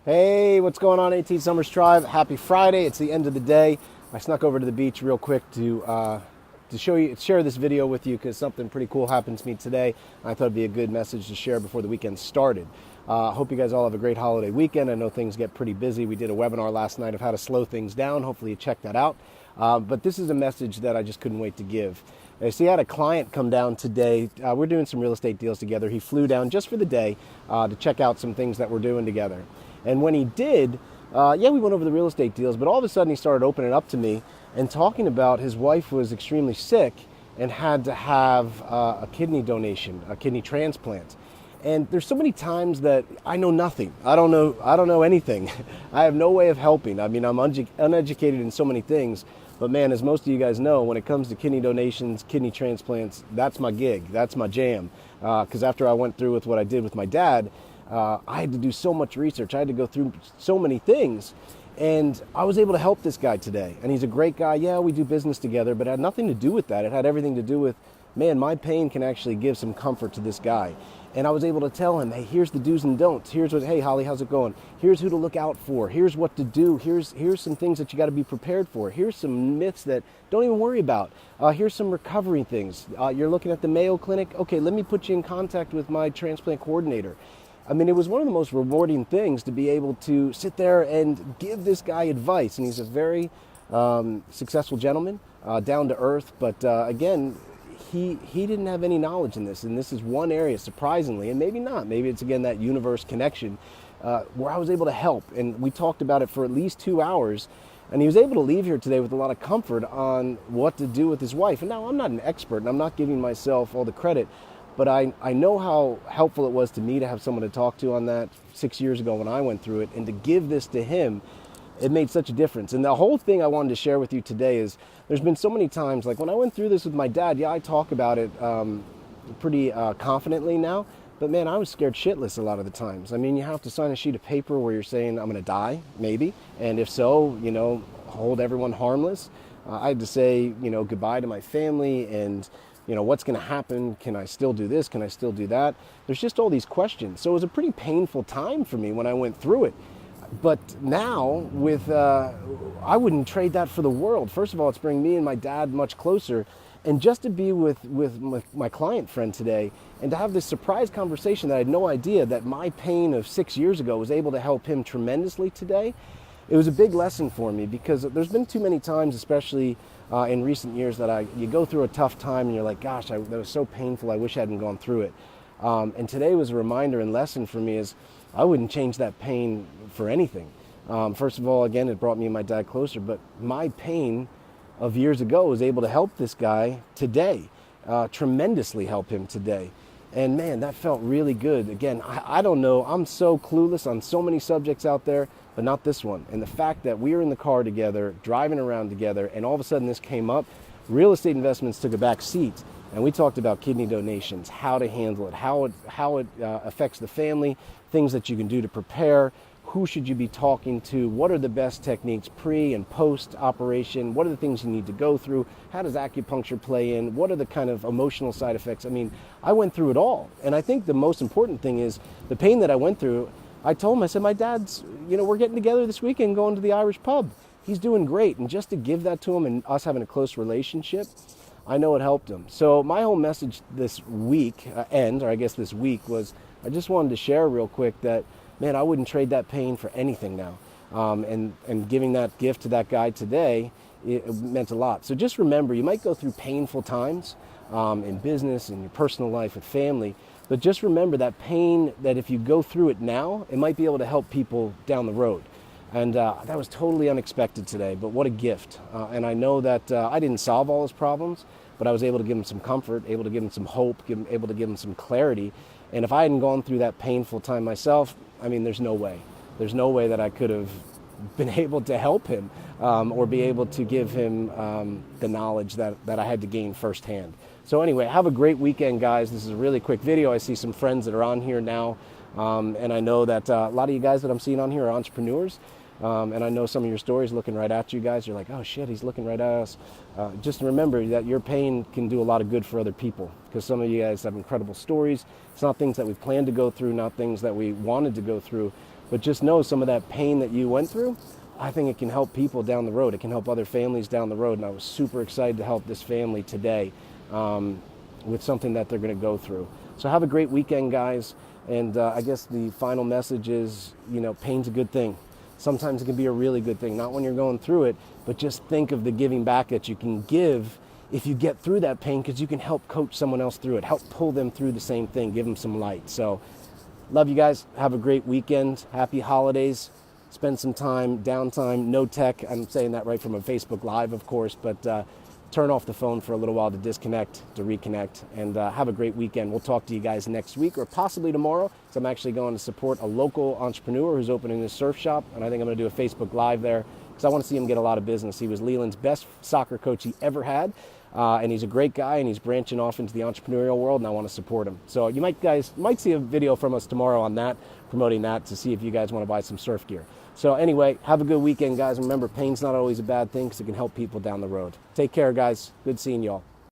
Hey, what's going on, 18 Summers Tribe? Happy Friday. It's the end of the day. I snuck over to the beach real quick to share this video with you because something pretty cool happened to me today. I thought it'd be a good message to share before the weekend started. Hope you guys all have a great holiday weekend. I know things get pretty busy. We did a webinar last night of how to slow things down. Hopefully you checked that out. But this is a message that I just couldn't wait to give. See, I had a client come down today. We're doing some real estate deals together. He flew down just for the day to check out some things that we're doing together. And when he did, we went over the real estate deals, but all of a sudden he started opening up to me and talking about his wife was extremely sick and had to have a kidney donation, a kidney transplant. And there's so many times that I know nothing. I don't know anything. I have no way of helping. I mean, I'm uneducated in so many things. But man, as most of you guys know, when it comes to kidney donations, kidney transplants, that's my gig. That's my jam. Because after I went through with what I did with my dad, I had to do so much research. I had to go through so many things. And I was able to help this guy today. And he's a great guy. Yeah, we do business together, but it had nothing to do with that. It had everything to do with, man, my pain can actually give some comfort to this guy. And I was able to tell him, hey, here's the do's and don'ts. Here's what, hey, Holly, how's it going? Here's who to look out for. Here's what to do. Here's some things that you got to be prepared for. Here's some myths that don't even worry about. Here's some recovery things. You're looking at the Mayo Clinic. Okay, let me put you in contact with my transplant coordinator. I mean, it was one of the most rewarding things to be able to sit there and give this guy advice. And he's a very successful gentleman, down to earth. But again, he didn't have any knowledge in this. And this is one area, surprisingly, and maybe not. Maybe it's, again, that universe connection where I was able to help. And we talked about it for at least 2 hours. And he was able to leave here today with a lot of comfort on what to do with his wife. And now I'm not an expert, and I'm not giving myself all the credit. But I know how helpful it was to me to have someone to talk to on that 6 years ago when I went through it, and to give this to him, it made such a difference. And the whole thing I wanted to share with you today is there's been so many times, like when I went through this with my dad, I talk about it pretty confidently now, but man, I was scared shitless a lot of the times. I mean, you have to sign a sheet of paper where you're saying I'm going to die, maybe, and if so, hold everyone harmless. I had to say, goodbye to my family and what's going to happen? Can I still do this? Can I still do that? There's just all these questions. So it was a pretty painful time for me when I went through it. But now I wouldn't trade that for the world. First of all, it's bringing me and my dad much closer. And just to be with my client friend today and to have this surprise conversation that I had no idea that my pain of 6 years ago was able to help him tremendously today. It was a big lesson for me because there's been too many times, especially in recent years, that you go through a tough time and you're like, gosh, that was so painful. I wish I hadn't gone through it. And today was a reminder and lesson for me is I wouldn't change that pain for anything. First of all, again, it brought me and my dad closer, but my pain of years ago was able to help this guy today, tremendously help him today. And man, that felt really good. Again, I don't know. I'm so clueless on so many subjects out there, but not this one. And the fact that we were in the car together, driving around together, and all of a sudden this came up, real estate investments took a back seat. And we talked about kidney donations, how to handle it, how it affects the family, things that you can do to prepare, who should you be talking to, what are the best techniques pre and post operation, what are the things you need to go through, how does acupuncture play in, what are the kind of emotional side effects. I mean, I went through it all. And I think the most important thing is the pain that I went through. I told him, I said, my dad's, we're getting together this weekend, going to the Irish pub. He's doing great. And just to give that to him and us having a close relationship, I know it helped him. So my whole message this week, this week, was I just wanted to share real quick that, man, I wouldn't trade that pain for anything now. And giving that gift to that guy today, it meant a lot. So just remember, you might go through painful times in business, in your personal life, with family, but just remember that pain, that if you go through it now, it might be able to help people down the road. And that was totally unexpected today, but what a gift. And I know that I didn't solve all his problems, but I was able to give him some comfort, able to give him some hope, able to give him some clarity. And if I hadn't gone through that painful time myself, I mean, there's no way. There's no way that I could have been able to help him or be able to give him the knowledge that I had to gain firsthand. So anyway, have a great weekend, guys. This is a really quick video. I see some friends that are on here now, and I know that a lot of you guys that I'm seeing on here are entrepreneurs. And I know some of your stories looking right at you guys. You're like, oh shit, he's looking right at us. Just remember that your pain can do a lot of good for other people, because some of you guys have incredible stories. It's not things that we planned to go through, not things that we wanted to go through, but just know some of that pain that you went through, I think it can help people down the road. It can help other families down the road. And I was super excited to help this family today with something that they're going to go through. So have a great weekend, guys. And I guess the final message is, pain's a good thing. Sometimes it can be a really good thing, not when you're going through it, but just think of the giving back that you can give if you get through that pain, because you can help coach someone else through it, help pull them through the same thing, give them some light. So love you guys. Have a great weekend. Happy holidays. Spend some time, downtime, no tech. I'm saying that right from a Facebook Live, of course, but turn off the phone for a little while to disconnect, to reconnect, and have a great weekend. We'll talk to you guys next week or possibly tomorrow. So I'm actually going to support a local entrepreneur who's opening a surf shop, and I think I'm going to do a Facebook Live there because I want to see him get a lot of business. He was Leland's best soccer coach he ever had, and he's a great guy, and he's branching off into the entrepreneurial world, and I want to support him. So you might see a video from us tomorrow on that, promoting that, to see if you guys want to buy some surf gear. So anyway, have a good weekend, guys. Remember, pain's not always a bad thing because it can help people down the road. Take care, guys. Good seeing y'all.